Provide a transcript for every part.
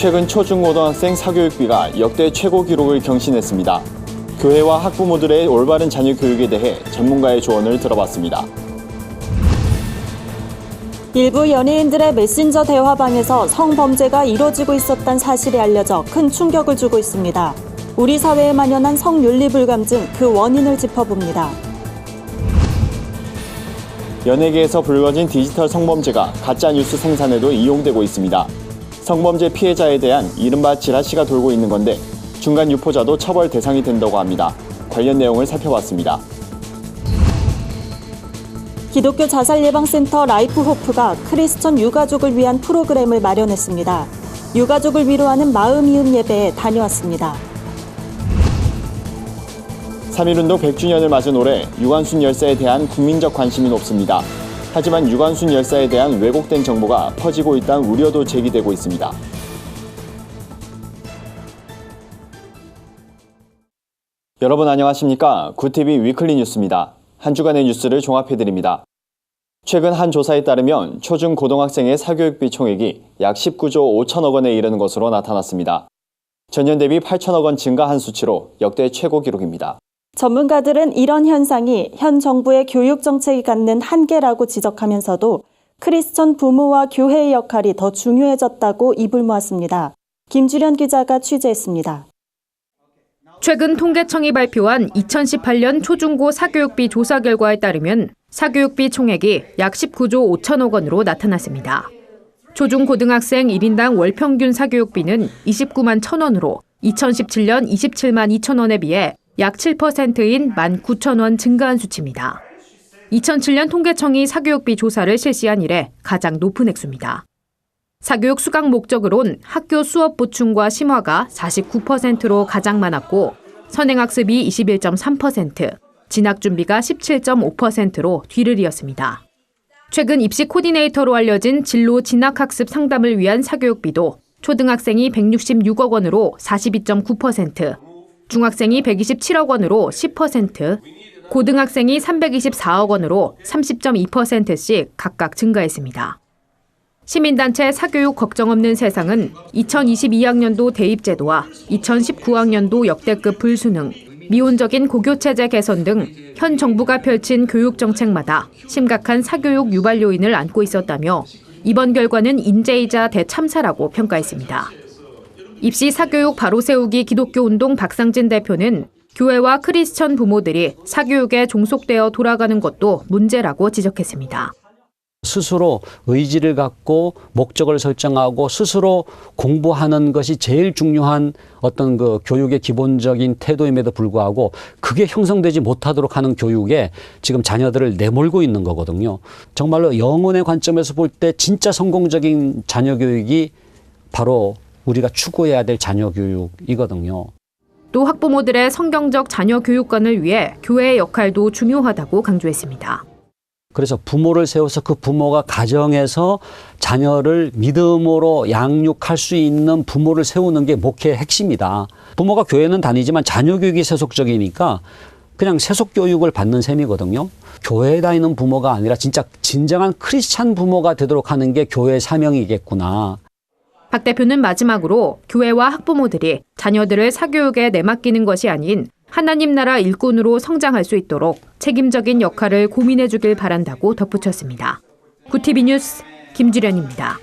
최근 초중고등학생 사교육비가 역대 최고 기록을 경신했습니다. 교회와 학부모들의 올바른 자녀 교육에 대해 전문가의 조언을 들어봤습니다. 일부 연예인들의 메신저 대화방에서 성범죄가 이뤄지고 있었다는 사실이 알려져 큰 충격을 주고 있습니다. 우리 사회에 만연한 성윤리 불감증, 그 원인을 짚어봅니다. 연예계에서 불거진 디지털 성범죄가 가짜뉴스 생산에도 이용되고 있습니다. 성범죄 피해자에 대한 이른바 지라시가 돌고 있는 건데 중간 유포자도 처벌 대상이 된다고 합니다. 관련 내용을 살펴봤습니다. 기독교 자살예방센터 라이프호프가 크리스천 유가족을 위한 프로그램을 마련했습니다. 유가족을 위로하는 마음이음 예배에 다녀왔습니다. 3.1운동 100주년을 맞은 올해 유관순 열사에 대한 국민적 관심이 높습니다. 하지만 유관순 열사에 대한 왜곡된 정보가 퍼지고 있다는 우려도 제기되고 있습니다. 여러분 안녕하십니까? 구TV 위클리 뉴스입니다. 한 주간의 뉴스를 종합해드립니다. 최근 한 조사에 따르면 초중 고등학생의 사교육비 총액이 약 19조 5천억 원에 이르는 것으로 나타났습니다. 전년 대비 8천억 원 증가한 수치로 역대 최고 기록입니다. 전문가들은 이런 현상이 현 정부의 교육 정책이 갖는 한계라고 지적하면서도 크리스천 부모와 교회의 역할이 더 중요해졌다고 입을 모았습니다. 김주련 기자가 취재했습니다. 최근 통계청이 발표한 2018년 초중고 사교육비 조사 결과에 따르면 사교육비 총액이 약 19조 5천억 원으로 나타났습니다. 초중고등학생 1인당 월 평균 사교육비는 29만 1천 원으로 2017년 27만 2천 원에 비해 약 7%인 19,000원 증가한 수치입니다. 2007년 통계청이 사교육비 조사를 실시한 이래 가장 높은 액수입니다. 사교육 수강 목적으론 학교 수업 보충과 심화가 49%로 가장 많았고 선행학습이 21.3%, 진학준비가 17.5%로 뒤를 이었습니다. 최근 입시 코디네이터로 알려진 진로 진학학습 상담을 위한 사교육비도 초등학생이 166억 원으로 42.9%, 중학생이 127억 원으로 10%, 고등학생이 324억 원으로 30.2%씩 각각 증가했습니다. 시민단체 사교육 걱정 없는 세상은 2022학년도 대입제도와 2019학년도 역대급 불수능, 미온적인 고교체제 개선 등 현 정부가 펼친 교육 정책마다 심각한 사교육 유발 요인을 안고 있었다며 이번 결과는 인재이자 대참사라고 평가했습니다. 입시 사교육 바로 세우기 기독교 운동 박상진 대표는 교회와 크리스천 부모들이 사교육에 종속되어 돌아가는 것도 문제라고 지적했습니다. 스스로 의지를 갖고 목적을 설정하고 스스로 공부하는 것이 제일 중요한 어떤 그 교육의 기본적인 태도임에도 불구하고 그게 형성되지 못하도록 하는 교육에 지금 자녀들을 내몰고 있는 거거든요. 정말로 영혼의 관점에서 볼 때 진짜 성공적인 자녀 교육이 바로 우리가 추구해야 될 자녀 교육이거든요. 또 학부모들의 성경적 자녀 교육관을 위해 교회의 역할도 중요하다고 강조했습니다. 그래서 부모를 세워서 그 부모가 가정에서 자녀를 믿음으로 양육할 수 있는 부모를 세우는 게 목회의 핵심이다. 부모가 교회는 다니지만 자녀 교육이 세속적이니까 그냥 세속 교육을 받는 셈이거든요. 교회에 다니는 부모가 아니라 진짜 진정한 크리스찬 부모가 되도록 하는 게 교회의 사명이겠구나. 박 대표는 마지막으로 교회와 학부모들이 자녀들을 사교육에 내맡기는 것이 아닌 하나님 나라 일꾼으로 성장할 수 있도록 책임적인 역할을 고민해 주길 바란다고 덧붙였습니다. 구TV 뉴스 김주련입니다.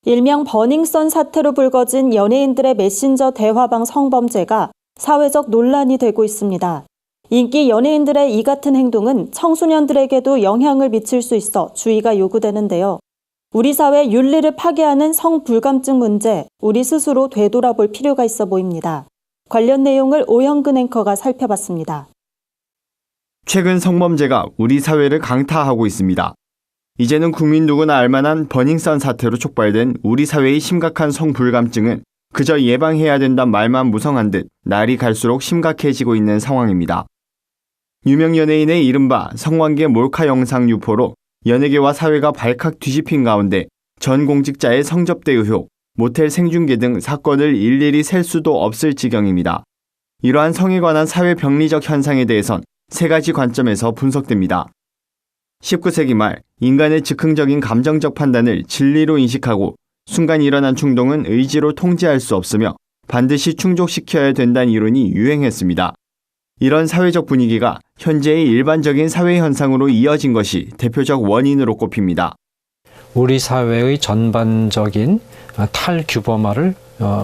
일명 버닝썬 사태로 불거진 연예인들의 메신저 대화방 성범죄가 사회적 논란이 되고 있습니다. 인기 연예인들의 이 같은 행동은 청소년들에게도 영향을 미칠 수 있어 주의가 요구되는데요. 우리 사회 윤리를 파괴하는 성불감증 문제, 우리 스스로 되돌아볼 필요가 있어 보입니다. 관련 내용을 오영근 앵커가 살펴봤습니다. 최근 성범죄가 우리 사회를 강타하고 있습니다. 이제는 국민 누구나 알만한 버닝썬 사태로 촉발된 우리 사회의 심각한 성불감증은 그저 예방해야 된다는 말만 무성한 듯 날이 갈수록 심각해지고 있는 상황입니다. 유명 연예인의 이른바 성관계 몰카 영상 유포로 연예계와 사회가 발칵 뒤집힌 가운데 전 공직자의 성접대 의혹, 모텔 생중계 등 사건을 일일이 셀 수도 없을 지경입니다. 이러한 성에 관한 사회 병리적 현상에 대해선 세 가지 관점에서 분석됩니다. 19세기 말 인간의 즉흥적인 감정적 판단을 진리로 인식하고 순간 일어난 충동은 의지로 통제할 수 없으며 반드시 충족시켜야 된다는 이론이 유행했습니다. 이런 사회적 분위기가 현재의 일반적인 사회 현상으로 이어진 것이 대표적 원인으로 꼽힙니다. 우리 사회의 전반적인 탈규범화를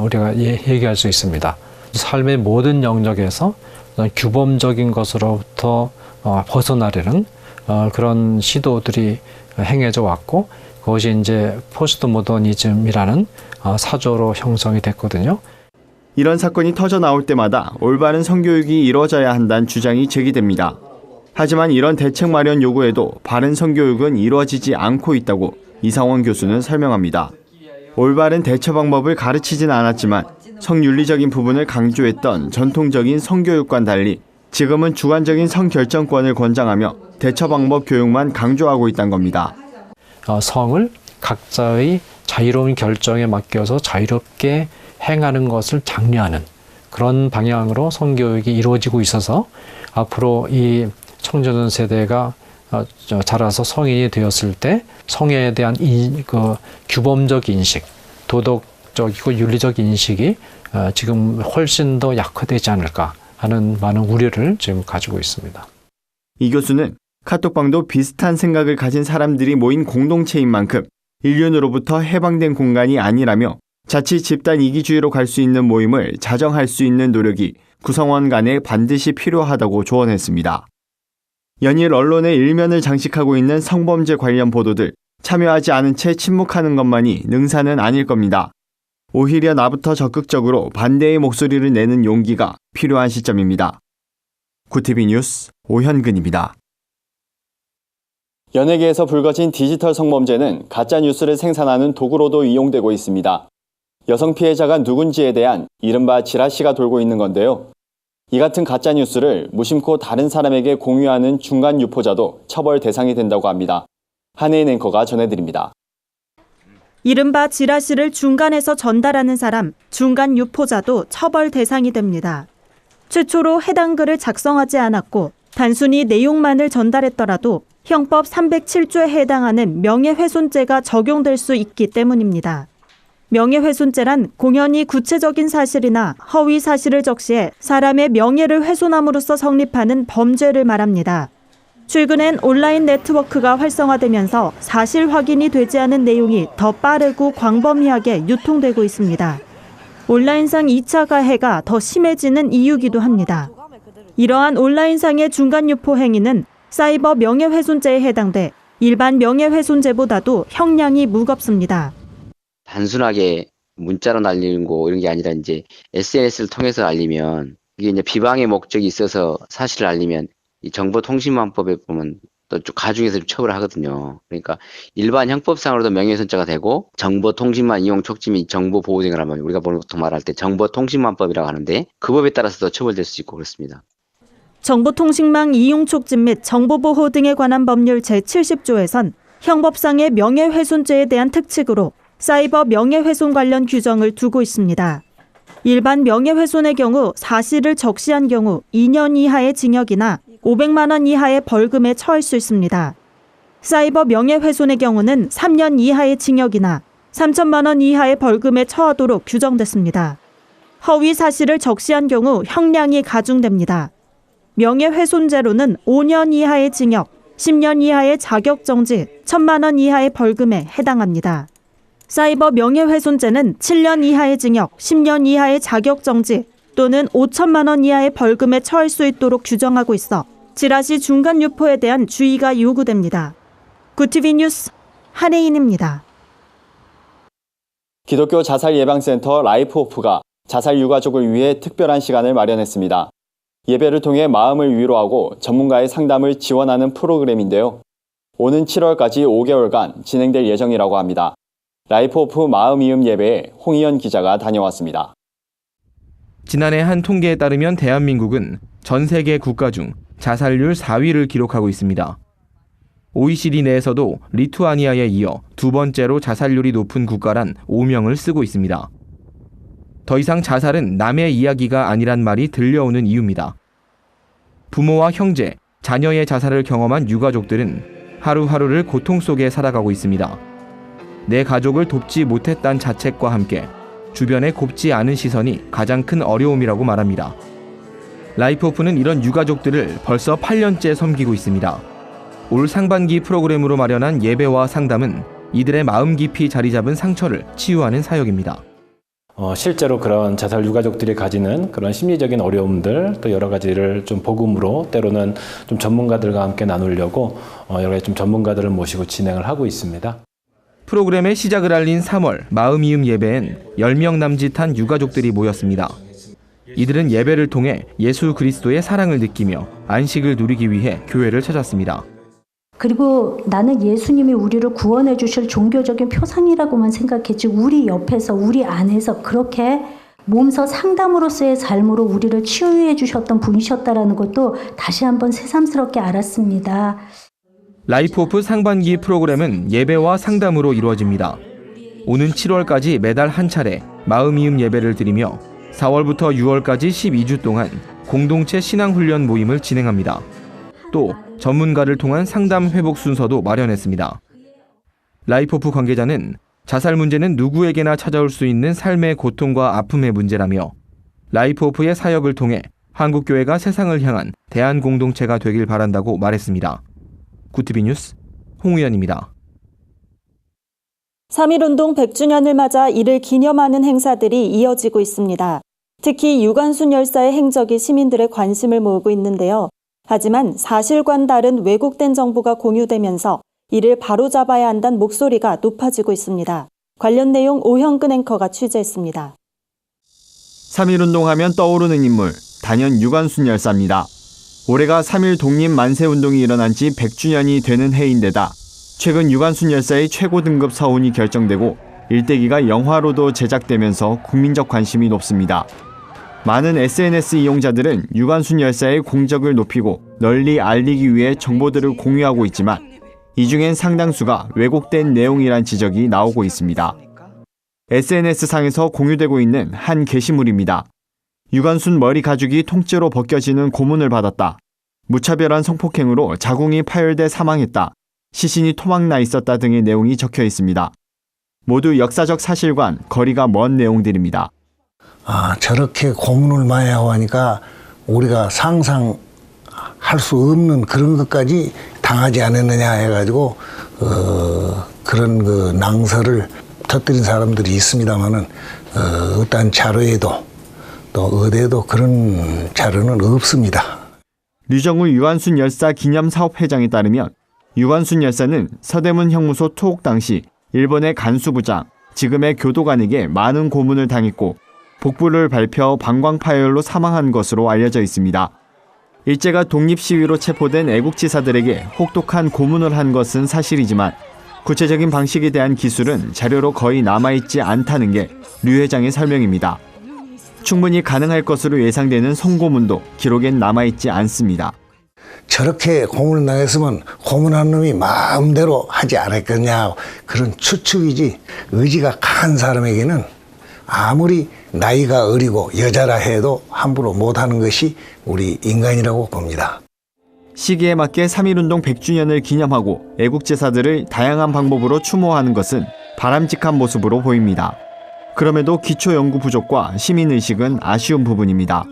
우리가 얘기할 수 있습니다. 삶의 모든 영역에서 규범적인 것으로부터 벗어나려는 그런 시도들이 행해져 왔고, 그것이 이제 포스트 모더니즘이라는 사조로 형성이 됐거든요. 이런 사건이 터져 나올 때마다 올바른 성교육이 이루어져야 한다는 주장이 제기됩니다. 하지만 이런 대책 마련 요구에도 바른 성교육은 이루어지지 않고 있다고 이상원 교수는 설명합니다. 올바른 대처 방법을 가르치진 않았지만 성윤리적인 부분을 강조했던 전통적인 성교육과는 달리 지금은 주관적인 성결정권을 권장하며 대처 방법 교육만 강조하고 있다는 겁니다. 성을 각자의 자유로운 결정에 맡겨서 자유롭게 행하는 것을 장려하는 그런 방향으로 성교육이 이루어지고 있어서 앞으로 이 청소년 세대가 자라서 성인이 되었을 때 성에 대한 규범적 인식, 도덕적이고 윤리적 인식이 지금 훨씬 더 약화되지 않을까 하는 많은 우려를 지금 가지고 있습니다. 이 교수는 카톡방도 비슷한 생각을 가진 사람들이 모인 공동체인 만큼 인륜으로부터 해방된 공간이 아니라며 자칫 집단 이기주의로 갈 수 있는 모임을 자정할 수 있는 노력이 구성원 간에 반드시 필요하다고 조언했습니다. 연일 언론의 일면을 장식하고 있는 성범죄 관련 보도들, 참여하지 않은 채 침묵하는 것만이 능사는 아닐 겁니다. 오히려 나부터 적극적으로 반대의 목소리를 내는 용기가 필요한 시점입니다. 구티비 뉴스 오현근입니다. 연예계에서 불거진 디지털 성범죄는 가짜뉴스를 생산하는 도구로도 이용되고 있습니다. 여성 피해자가 누군지에 대한 이른바 지라시가 돌고 있는 건데요. 이 같은 가짜뉴스를 무심코 다른 사람에게 공유하는 중간 유포자도 처벌 대상이 된다고 합니다. 한혜인 앵커가 전해드립니다. 이른바 지라시를 중간에서 전달하는 사람, 중간 유포자도 처벌 대상이 됩니다. 최초로 해당 글을 작성하지 않았고 단순히 내용만을 전달했더라도 형법 307조에 해당하는 명예훼손죄가 적용될 수 있기 때문입니다. 명예훼손죄란 공연히 구체적인 사실이나 허위 사실을 적시해 사람의 명예를 훼손함으로써 성립하는 범죄를 말합니다. 최근엔 온라인 네트워크가 활성화되면서 사실 확인이 되지 않은 내용이 더 빠르고 광범위하게 유통되고 있습니다. 온라인상 2차 가해가 더 심해지는 이유기도 합니다. 이러한 온라인상의 중간 유포 행위는 사이버 명예훼손죄에 해당돼 일반 명예훼손죄보다도 형량이 무겁습니다. 단순하게 문자로 날리는 거 이런 게 아니라 이제 SNS를 통해서 알리면 이게 이제 비방의 목적이 있어서 사실을 알리면 이 정보통신망법에 보면 또 가중해서 처벌을 하거든요. 그러니까 일반 형법상으로도 명예훼손죄가 되고 정보통신망 이용 촉진 및 정보보호 등을 하면 우리가 보통 말할 때 정보통신망법이라고 하는데 그 법에 따라서도 처벌될 수 있고 그렇습니다. 정보통신망 이용 촉진 및 정보보호 등에 관한 법률 제70조에선 형법상의 명예훼손죄에 대한 특칙으로 사이버 명예훼손 관련 규정을 두고 있습니다. 일반 명예훼손의 경우 사실을 적시한 경우 2년 이하의 징역이나 500만 원 이하의 벌금에 처할 수 있습니다. 사이버 명예훼손의 경우는 3년 이하의 징역이나 3천만 원 이하의 벌금에 처하도록 규정됐습니다. 허위 사실을 적시한 경우 형량이 가중됩니다. 명예훼손죄로는 5년 이하의 징역, 10년 이하의 자격정지, 1,000만 원 이하의 벌금에 해당합니다. 사이버 명예훼손죄는 7년 이하의 징역, 10년 이하의 자격정지 또는 5천만 원 이하의 벌금에 처할 수 있도록 규정하고 있어 지라시 중간 유포에 대한 주의가 요구됩니다. 구티비 뉴스 한혜인입니다. 기독교 자살 예방센터 라이프호프가 자살 유가족을 위해 특별한 시간을 마련했습니다. 예배를 통해 마음을 위로하고 전문가의 상담을 지원하는 프로그램인데요. 오는 7월까지 5개월간 진행될 예정이라고 합니다. 라이프호프 마음이음 예배에 홍희연 기자가 다녀왔습니다. 지난해 한 통계에 따르면 대한민국은 전 세계 국가 중 자살률 4위를 기록하고 있습니다. OECD 내에서도 리투아니아에 이어 두 번째로 자살률이 높은 국가란 오명을 쓰고 있습니다. 더 이상 자살은 남의 이야기가 아니란 말이 들려오는 이유입니다. 부모와 형제, 자녀의 자살을 경험한 유가족들은 하루하루를 고통 속에 살아가고 있습니다. 내 가족을 돕지 못했다는 자책과 함께 주변의 곱지 않은 시선이 가장 큰 어려움이라고 말합니다. 라이프호프는 이런 유가족들을 벌써 8년째 섬기고 있습니다. 올 상반기 프로그램으로 마련한 예배와 상담은 이들의 마음 깊이 자리 잡은 상처를 치유하는 사역입니다. 실제로 그런 자살 유가족들이 가지는 그런 심리적인 어려움들 또 여러 가지를 좀 복음으로 때로는 좀 전문가들과 함께 나누려고 여러 가지 좀 전문가들을 모시고 진행을 하고 있습니다. 프로그램의 시작을 알린 3월 마음이음 예배엔 10명 남짓한 유가족들이 모였습니다. 이들은 예배를 통해 예수 그리스도의 사랑을 느끼며 안식을 누리기 위해 교회를 찾았습니다. 그리고 나는 예수님이 우리를 구원해 주실 종교적인 표상이라고만 생각했지 우리 옆에서 우리 안에서 그렇게 몸소 상담으로서의 삶으로 우리를 치유해 주셨던 분이셨다라는 것도 다시 한번 새삼스럽게 알았습니다. 라이프호프 상반기 프로그램은 예배와 상담으로 이루어집니다. 오는 7월까지 매달 한 차례 마음이음 예배를 드리며 4월부터 6월까지 12주 동안 공동체 신앙훈련 모임을 진행합니다. 또 전문가를 통한 상담 회복 순서도 마련했습니다. 라이프호프 관계자는 자살 문제는 누구에게나 찾아올 수 있는 삶의 고통과 아픔의 문제라며 라이프호프의 사역을 통해 한국교회가 세상을 향한 대한공동체가 되길 바란다고 말했습니다. 구티비 뉴스 홍우연입니다. 3.1운동 100주년을 맞아 이를 기념하는 행사들이 이어지고 있습니다. 특히 유관순 열사의 행적이 시민들의 관심을 모으고 있는데요. 하지만 사실과는 다른 왜곡된 정보가 공유되면서 이를 바로잡아야 한다는 목소리가 높아지고 있습니다. 관련 내용 오현근 앵커가 취재했습니다. 3.1운동하면 떠오르는 인물, 단연 유관순 열사입니다. 올해가 3.1 독립 만세운동이 일어난 지 100주년이 되는 해인데다 최근 유관순 열사의 최고 등급 서훈이 결정되고 일대기가 영화로도 제작되면서 국민적 관심이 높습니다. 많은 SNS 이용자들은 유관순 열사의 공적을 높이고 널리 알리기 위해 정보들을 공유하고 있지만 이 중엔 상당수가 왜곡된 내용이란 지적이 나오고 있습니다. SNS상에서 공유되고 있는 한 게시물입니다. 유관순 머리 가죽이 통째로 벗겨지는 고문을 받았다. 무차별한 성폭행으로 자궁이 파열돼 사망했다. 시신이 토막나 있었다 등의 내용이 적혀 있습니다. 모두 역사적 사실과는 거리가 먼 내용들입니다. 저렇게 고문을 많이 하고 하니까 우리가 상상할 수 없는 그런 것까지 당하지 않았느냐 해가지고 그런 그 낭설을 터뜨린 사람들이 있습니다만은 어떤 자료에도 또 어디에도 그런 자료는 없습니다. 류정우 유관순 열사 기념사업회장에 따르면 유관순 열사는 서대문 형무소 투옥 당시 일본의 간수부장, 지금의 교도관에게 많은 고문을 당했고 복부를 밟혀 방광 파열로 사망한 것으로 알려져 있습니다. 일제가 독립시위로 체포된 애국지사들에게 혹독한 고문을 한 것은 사실이지만 구체적인 방식에 대한 기술은 자료로 거의 남아있지 않다는 게 류 회장의 설명입니다. 충분히 가능할 것으로 예상되는 성고문도 기록엔 남아있지 않습니다. 저렇게 고문을 당했으면 고문한 놈이 마음대로 하지 않았겠냐 그런 추측이지 의지가 강한 사람에게는 아무리 나이가 어리고 여자라 해도 함부로 못하는 것이 우리 인간이라고 봅니다. 시기에 맞게 3.1운동 100주년을 기념하고 애국제사들을 다양한 방법으로 추모하는 것은 바람직한 모습으로 보입니다. 그럼에도 기초 연구 부족과 시민의식은 아쉬운 부분입니다.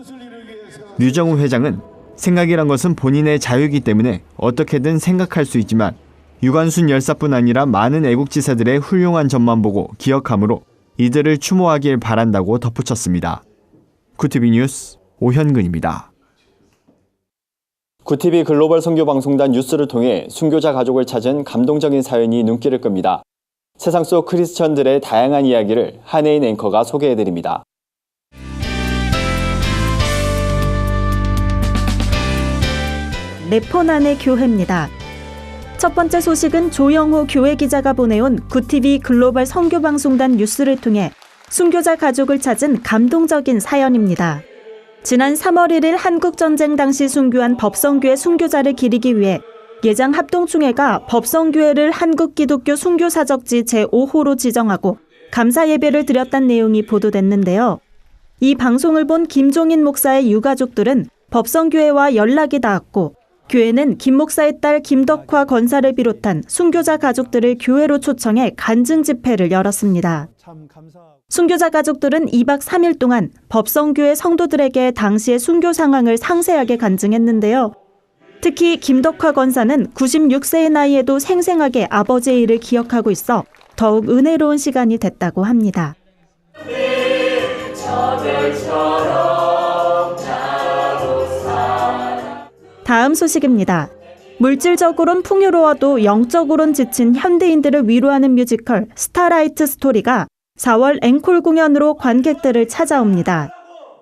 류정우 회장은 생각이란 것은 본인의 자유이기 때문에 어떻게든 생각할 수 있지만 유관순 열사뿐 아니라 많은 애국지사들의 훌륭한 점만 보고 기억하므로 이들을 추모하길 바란다고 덧붙였습니다. 구티비 뉴스 오현근입니다. 구티비 글로벌 선교방송단 뉴스를 통해 순교자 가족을 찾은 감동적인 사연이 눈길을 끕니다. 세상 속 크리스천들의 다양한 이야기를 한혜인 앵커가 소개해드립니다. 네포난의 교회입니다. 첫 번째 소식은 조영호 교회 기자가 보내온 구티비 글로벌 선교방송단 뉴스를 통해 순교자 가족을 찾은 감동적인 사연입니다. 지난 3월 1일 한국전쟁 당시 순교한 법성교회 순교자를 기리기 위해 예장 합동총회가 법성교회를 한국기독교 순교사적지 제5호로 지정하고 감사 예배를 드렸다는 내용이 보도됐는데요. 이 방송을 본 김종인 목사의 유가족들은 법성교회와 연락이 닿았고 교회는 김 목사의 딸 김덕화 권사를 비롯한 순교자 가족들을 교회로 초청해 간증 집회를 열었습니다. 순교자 가족들은 2박 3일 동안 법성교회 성도들에게 당시의 순교 상황을 상세하게 간증했는데요. 특히 김덕화 권사는 96세의 나이에도 생생하게 아버지의 일을 기억하고 있어 더욱 은혜로운 시간이 됐다고 합니다. 다음 소식입니다. 물질적으로는 풍요로워도 영적으로는 지친 현대인들을 위로하는 뮤지컬 스타라이트 스토리가 4월 앵콜 공연으로 관객들을 찾아옵니다.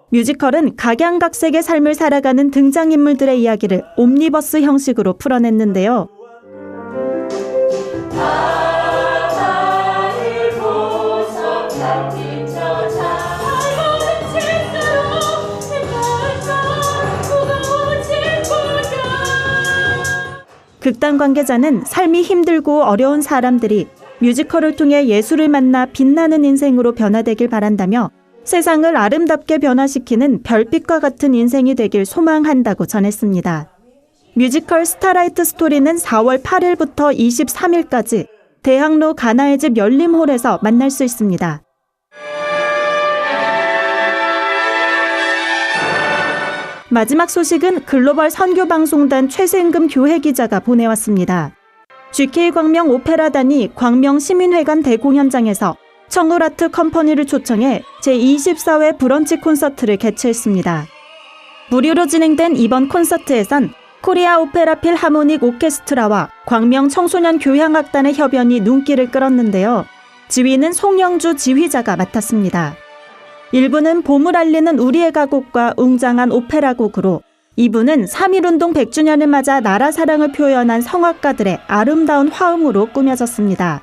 뮤지컬은 각양각색의 삶을 살아가는 등장인물들의 이야기를 옴니버스 형식으로 풀어냈는데요. 극단 관계자는 삶이 힘들고 어려운 사람들이 뮤지컬을 통해 예수를 만나 빛나는 인생으로 변화되길 바란다며 세상을 아름답게 변화시키는 별빛과 같은 인생이 되길 소망한다고 전했습니다. 뮤지컬 스타라이트 스토리는 4월 8일부터 23일까지 대학로 가나의 집 열림홀에서 만날 수 있습니다. 마지막 소식은 글로벌 선교방송단 최생금 교회 기자가 보내왔습니다. GK 광명 오페라단이 광명 시민회관 대공연장에서 청울아트 컴퍼니를 초청해 제24회 브런치 콘서트를 개최했습니다. 무료로 진행된 이번 콘서트에선 코리아 오페라 필하모닉 오케스트라와 광명 청소년 교향악단의 협연이 눈길을 끌었는데요. 지휘는 송영주 지휘자가 맡았습니다. 1부는 봄을 알리는 우리의 가곡과 웅장한 오페라곡으로 2부는 3.1운동 100주년을 맞아 나라 사랑을 표현한 성악가들의 아름다운 화음으로 꾸며졌습니다.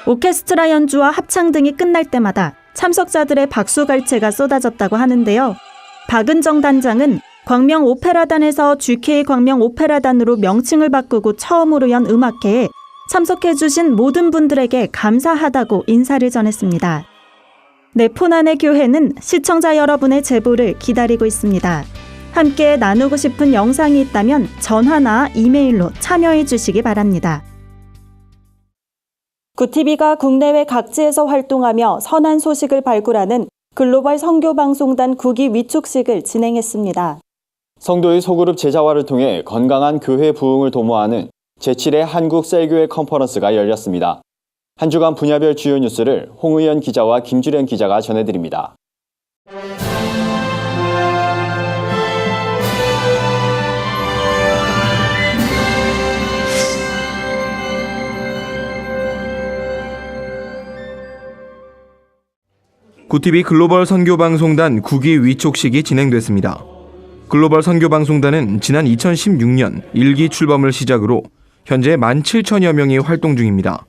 오케스트라 연주와 합창 등이 끝날 때마다 참석자들의 박수갈채가 쏟아졌다고 하는데요. 박은정 단장은 광명 오페라단에서 GK 광명 오페라단으로 명칭을 바꾸고 처음으로 연 음악회에 참석해주신 모든 분들에게 감사하다고 인사를 전했습니다. 내 폰 안의 교회는 시청자 여러분의 제보를 기다리고 있습니다. 함께 나누고 싶은 영상이 있다면 전화나 이메일로 참여해 주시기 바랍니다. 구티비가 국내외 각지에서 활동하며 선한 소식을 발굴하는 글로벌 선교방송단 9기 위촉식을 진행했습니다. 성도의 소그룹 제자화를 통해 건강한 교회 부흥을 도모하는 제7회 한국 셀교회 컨퍼런스가 열렸습니다. 한 주간 분야별 주요 뉴스를 홍의연 기자와 김주련 기자가 전해드립니다. 구티비 글로벌 선교방송단 9기 위촉식이 진행됐습니다. 글로벌 선교방송단은 지난 2016년 1기 출범을 시작으로 현재 17,000여 명이 활동 중입니다.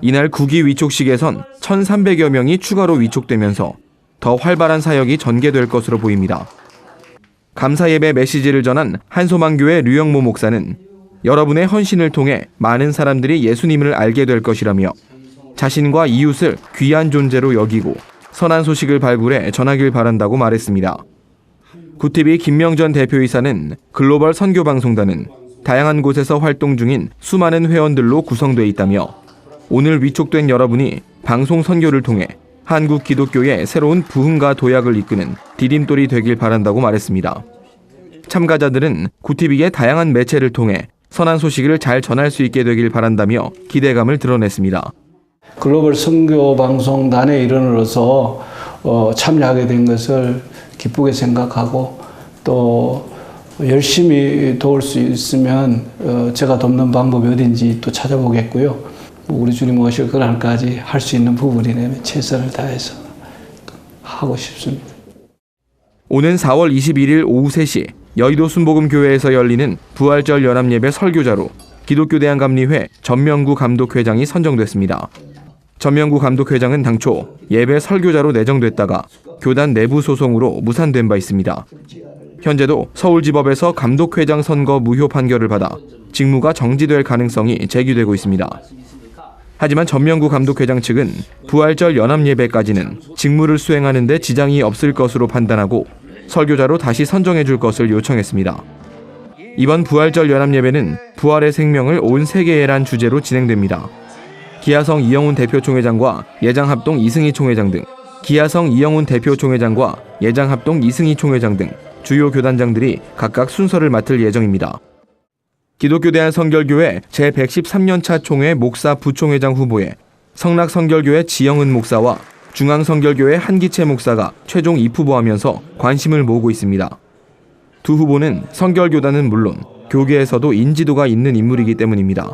이날 9기 위촉식에선 1,300여 명이 추가로 위촉되면서 더 활발한 사역이 전개될 것으로 보입니다. 감사예배 메시지를 전한 한소망교회 류영모 목사는 여러분의 헌신을 통해 많은 사람들이 예수님을 알게 될 것이라며 자신과 이웃을 귀한 존재로 여기고 선한 소식을 발굴해 전하길 바란다고 말했습니다. 구티비 김명전 대표이사는 글로벌 선교방송단은 다양한 곳에서 활동 중인 수많은 회원들로 구성되어 있다며 오늘 위촉된 여러분이 방송 선교를 통해 한국 기독교의 새로운 부흥과 도약을 이끄는 디딤돌이 되길 바란다고 말했습니다. 참가자들은 구티비의 다양한 매체를 통해 선한 소식을 잘 전할 수 있게 되길 바란다며 기대감을 드러냈습니다. 글로벌 선교방송단의 일원으로서 참여하게 된 것을 기쁘게 생각하고 또 열심히 도울 수 있으면 제가 돕는 방법이 어딘지 또 찾아보겠고요. 우리 주님 오실 그날까지 할 수 있는 부분이라면 최선을 다해서 하고 싶습니다. 오는 4월 21일 오후 3시 여의도 순복음교회에서 열리는 부활절 연합예배 설교자로 기독교대한감리회 전명구 감독회장이 선정됐습니다. 전명구 감독회장은 당초 예배 설교자로 내정됐다가 교단 내부 소송으로 무산된 바 있습니다. 현재도 서울지법에서 감독회장 선거 무효 판결을 받아 직무가 정지될 가능성이 제기되고 있습니다. 하지만 전명구 감독회장 측은 부활절 연합예배까지는 직무를 수행하는 데 지장이 없을 것으로 판단하고 설교자로 다시 선정해 줄 것을 요청했습니다. 이번 부활절 연합예배는 부활의 생명을 온 세계에란 주제로 진행됩니다. 기아성 이영훈 대표 총회장과 예장합동 이승희 총회장 등 기아성 이영훈 대표 총회장과 예장합동 이승희 총회장 등 주요 교단장들이 각각 순서를 맡을 예정입니다. 기독교대한 성결교회 제113년차 총회 목사 부총회장 후보에 성락성결교회 지영은 목사와 중앙성결교회 한기채 목사가 최종 입후보하면서 관심을 모으고 있습니다. 두 후보는 성결교단은 물론 교계에서도 인지도가 있는 인물이기 때문입니다.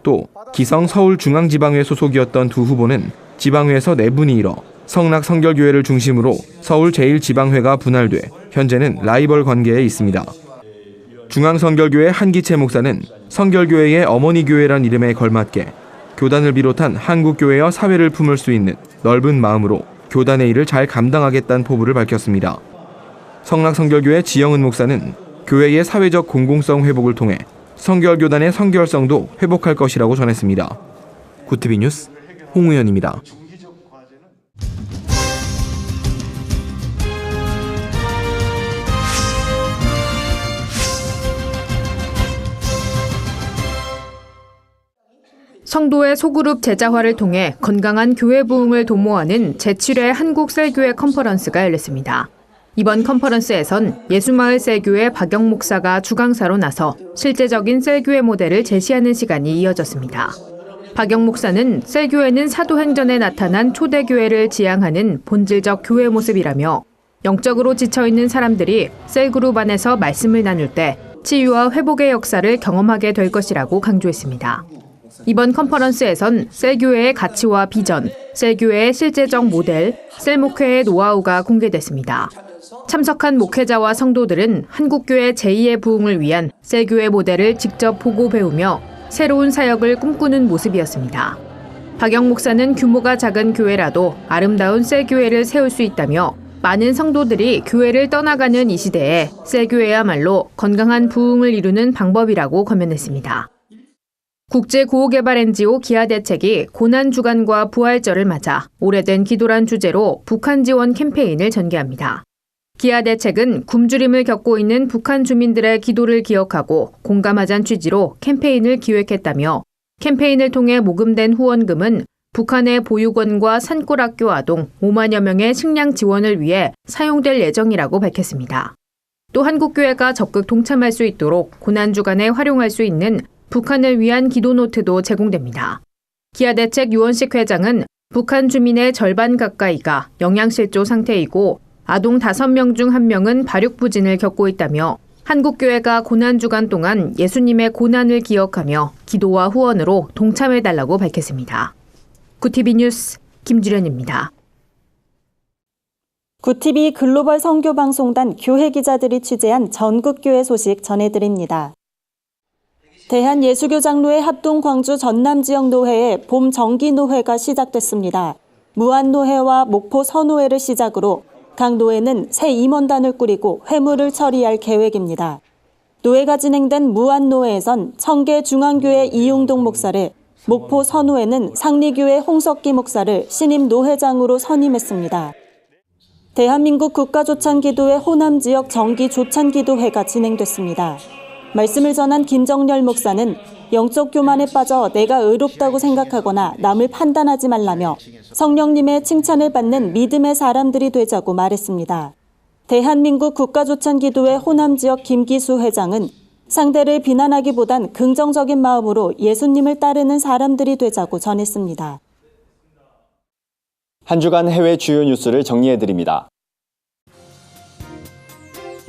또 기성 서울중앙지방회 소속이었던 두 후보는 지방회에서 내분이 일어 성락성결교회를 중심으로 서울 제1지방회가 분할돼 현재는 라이벌 관계에 있습니다. 중앙성결교회 한기채 목사는 성결교회의 어머니 교회란 이름에 걸맞게 교단을 비롯한 한국교회와 사회를 품을 수 있는 넓은 마음으로 교단의 일을 잘 감당하겠다는 포부를 밝혔습니다. 성락성결교회 지영은 목사는 교회의 사회적 공공성 회복을 통해 성결교단의 성결성도 회복할 것이라고 전했습니다. 구티비 뉴스 홍우현입니다. 성도의 소그룹 제자화를 통해 건강한 교회 부흥을 도모하는 제7회 한국셀교회 컨퍼런스가 열렸습니다. 이번 컨퍼런스에선 예수마을 셀교회 박영 목사가 주강사로 나서 실제적인 셀교회 모델을 제시하는 시간이 이어졌습니다. 박영 목사는 셀교회는 사도행전에 나타난 초대교회를 지향하는 본질적 교회 모습이라며 영적으로 지쳐있는 사람들이 셀그룹 안에서 말씀을 나눌 때 치유와 회복의 역사를 경험하게 될 것이라고 강조했습니다. 이번 컨퍼런스에선 셀교회의 가치와 비전, 셀교회의 실제적 모델, 셀목회의 노하우가 공개됐습니다. 참석한 목회자와 성도들은 한국교회 제2의 부흥을 위한 셀교회 모델을 직접 보고 배우며 새로운 사역을 꿈꾸는 모습이었습니다. 박영 목사는 규모가 작은 교회라도 아름다운 셀교회를 세울 수 있다며 많은 성도들이 교회를 떠나가는 이 시대에 셀교회야말로 건강한 부흥을 이루는 방법이라고 권면했습니다. 국제구호개발 NGO 기아대책이 고난주간과 부활절을 맞아 오래된 기도란 주제로 북한 지원 캠페인을 전개합니다. 기아대책은 굶주림을 겪고 있는 북한 주민들의 기도를 기억하고 공감하자는 취지로 캠페인을 기획했다며 캠페인을 통해 모금된 후원금은 북한의 보육원과 산골학교 아동 5만여 명의 식량 지원을 위해 사용될 예정이라고 밝혔습니다. 또 한국교회가 적극 동참할 수 있도록 고난주간에 활용할 수 있는 북한을 위한 기도 노트도 제공됩니다. 기아대책 유원식 회장은 북한 주민의 절반 가까이가 영양실조 상태이고 아동 5명 중 1명은 발육부진을 겪고 있다며 한국교회가 고난주간 동안 예수님의 고난을 기억하며 기도와 후원으로 동참해달라고 밝혔습니다. 구티비 뉴스 김주련입니다. 구티비 글로벌 선교방송단 교회 기자들이 취재한 전국교회 소식 전해드립니다. 대한예수교장로회 합동 광주 전남지역노회의 봄 정기노회가 시작됐습니다. 무안노회와 목포 서노회를 시작으로 각 노회는 새 임원단을 꾸리고 회무를 처리할 계획입니다. 노회가 진행된 무안노회에선 청계 중앙교회 이용동 목사를, 목포 서노회는 상리교회 홍석기 목사를 신임 노회장으로 선임했습니다. 대한민국 국가조찬기도회 호남지역 정기조찬기도회가 진행됐습니다. 말씀을 전한 김정렬 목사는 영적 교만에 빠져 내가 의롭다고 생각하거나 남을 판단하지 말라며 성령님의 칭찬을 받는 믿음의 사람들이 되자고 말했습니다. 대한민국 국가조찬기도회 호남지역 김기수 회장은 상대를 비난하기보단 긍정적인 마음으로 예수님을 따르는 사람들이 되자고 전했습니다. 한 주간 해외 주요 뉴스를 정리해드립니다.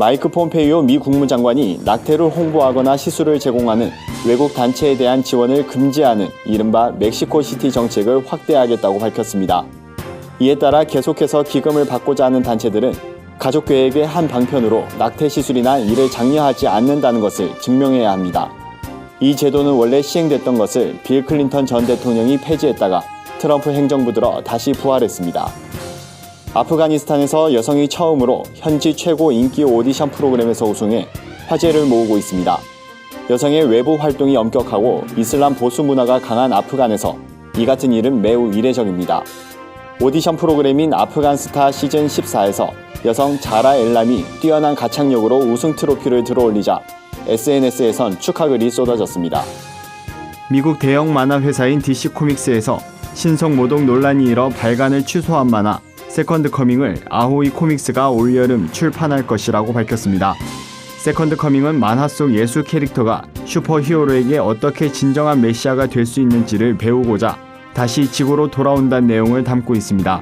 마이크 폼페이오 미 국무장관이 낙태를 홍보하거나 시술을 제공하는 외국 단체에 대한 지원을 금지하는 이른바 멕시코시티 정책을 확대하겠다고 밝혔습니다. 이에 따라 계속해서 기금을 받고자 하는 단체들은 가족 계획의 한 방편으로 낙태 시술이나 이를 장려하지 않는다는 것을 증명해야 합니다. 이 제도는 원래 시행됐던 것을 빌 클린턴 전 대통령이 폐지했다가 트럼프 행정부 들어 다시 부활했습니다. 아프가니스탄에서 여성이 처음으로 현지 최고 인기 오디션 프로그램에서 우승해 화제를 모으고 있습니다. 여성의 외부 활동이 엄격하고 이슬람 보수 문화가 강한 아프간에서 이 같은 일은 매우 이례적입니다. 오디션 프로그램인 아프간스타 시즌 14에서 여성 자라 엘람이 뛰어난 가창력으로 우승 트로피를 들어올리자 SNS에선 축하글이 쏟아졌습니다. 미국 대형 만화 회사인 DC 코믹스에서 신성 모독 논란이 일어 발간을 취소한 만화 세컨드 커밍을 아오이 코믹스가 올여름 출판할 것이라고 밝혔습니다. 세컨드 커밍은 만화 속 예수 캐릭터가 슈퍼히어로에게 어떻게 진정한 메시아가 될 수 있는지를 배우고자 다시 지구로 돌아온다는 내용을 담고 있습니다.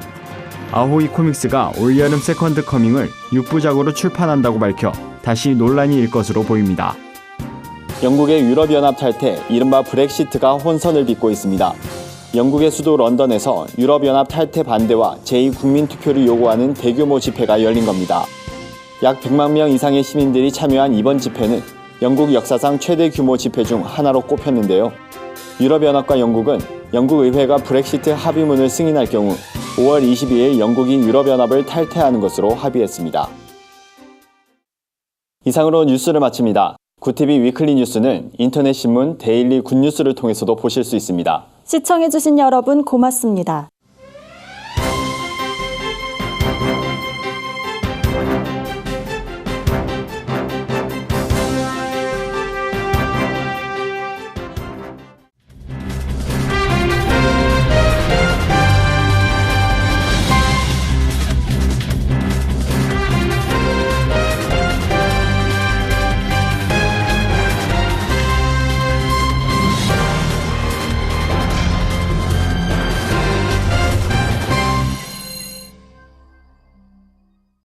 아오이 코믹스가 올여름 세컨드 커밍을 6부작으로 출판한다고 밝혀 다시 논란이 일 것으로 보입니다. 영국의 유럽연합 탈퇴, 이른바 브렉시트가 혼선을 빚고 있습니다. 영국의 수도 런던에서 유럽연합 탈퇴 반대와 제2국민투표를 요구하는 대규모 집회가 열린 겁니다. 약 100만 명 이상의 시민들이 참여한 이번 집회는 영국 역사상 최대 규모 집회 중 하나로 꼽혔는데요. 유럽연합과 영국은 영국 의회가 브렉시트 합의문을 승인할 경우 5월 22일 영국이 유럽연합을 탈퇴하는 것으로 합의했습니다. 이상으로 뉴스를 마칩니다. 구TV 위클리 뉴스는 인터넷 신문 데일리 굿뉴스를 통해서도 보실 수 있습니다. 시청해주신 여러분 고맙습니다.